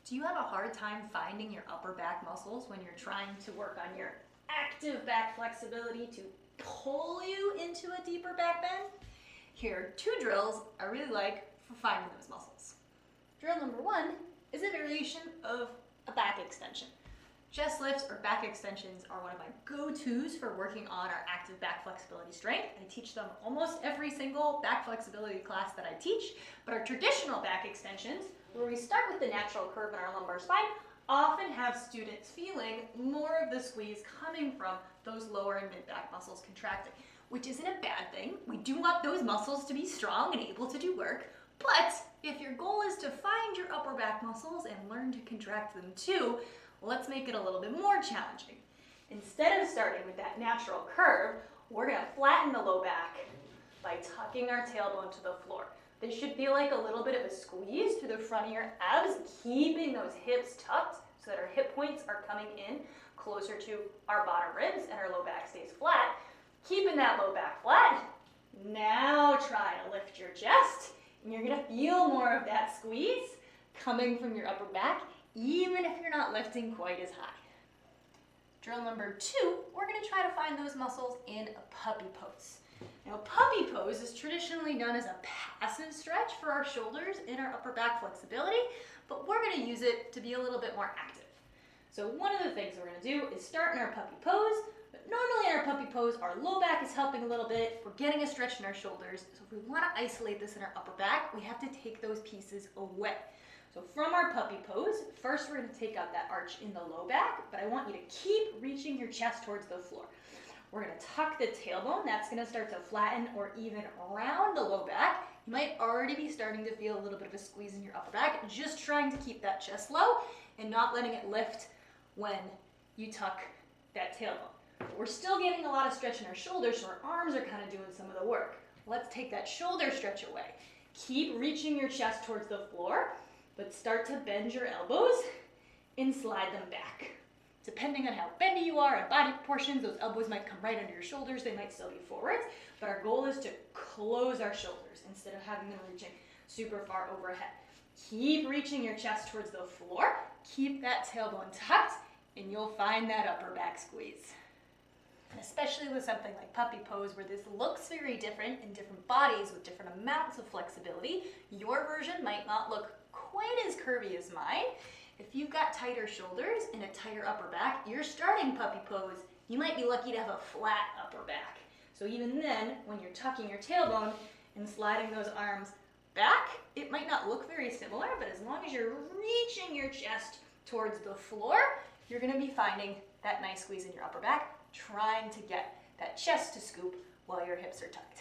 Do you have a hard time finding your upper back muscles when you're trying to work on your active back flexibility to pull you into a deeper back bend? Here are two drills I really like for finding those muscles. Drill number one is a variation of a back extension. Chest lifts or back extensions are one of my go-tos for working on our active back flexibility strength. I teach them almost every single back flexibility class that I teach, but our traditional back extensions, where we start with the natural curve in our lumbar spine, often have students feeling more of the squeeze coming from those lower and mid back muscles contracting, which isn't a bad thing. We do want those muscles to be strong and able to do work, but if your goal is to find your upper back muscles and learn to contract them too, let's make it a little bit more challenging. Instead of starting with that natural curve, we're going to flatten the low back by tucking our tailbone to the floor. This should feel like a little bit of a squeeze through the front of your abs, keeping those hips tucked so that our hip points are coming in closer to our bottom ribs and our low back stays flat. Keeping that low back flat. Now try to lift your chest, and you're going to feel more of that squeeze coming from your upper back, even if you're not lifting quite as high. Drill number two, we're going to try to find those muscles in a puppy pose. Now, puppy pose is traditionally done as a passive stretch for our shoulders and our upper back flexibility, but we're going to use it to be a little bit more active. So one of the things we're going to do is start in our puppy pose, but normally in our puppy pose, our low back is helping a little bit. We're getting a stretch in our shoulders. So if we want to isolate this in our upper back, we have to take those pieces away. So from our puppy pose, first we're going to take out that arch in the low back, but I want you to keep reaching your chest towards the floor. We're going to tuck the tailbone. That's going to start to flatten or even around the low back. You might already be starting to feel a little bit of a squeeze in your upper back, just trying to keep that chest low and not letting it lift when you tuck that tailbone. But we're still getting a lot of stretch in our shoulders, so our arms are kind of doing some of the work. Let's take that shoulder stretch away. Keep reaching your chest towards the floor, but start to bend your elbows and slide them back. Depending on how bendy you are and body proportions, those elbows might come right under your shoulders. They might still be forwards, but our goal is to close our shoulders instead of having them reaching super far overhead. Keep reaching your chest towards the floor. Keep that tailbone tucked, and you'll find that upper back squeeze. And especially with something like puppy pose, where this looks very different in different bodies with different amounts of flexibility, your version might not look quite as curvy as mine. If you've got tighter shoulders and a tighter upper back, you're starting puppy pose, you might be lucky to have a flat upper back. So even then, when you're tucking your tailbone and sliding those arms back, it might not look very similar, but as long as you're reaching your chest towards the floor, you're going to be finding that nice squeeze in your upper back, trying to get that chest to scoop while your hips are tucked.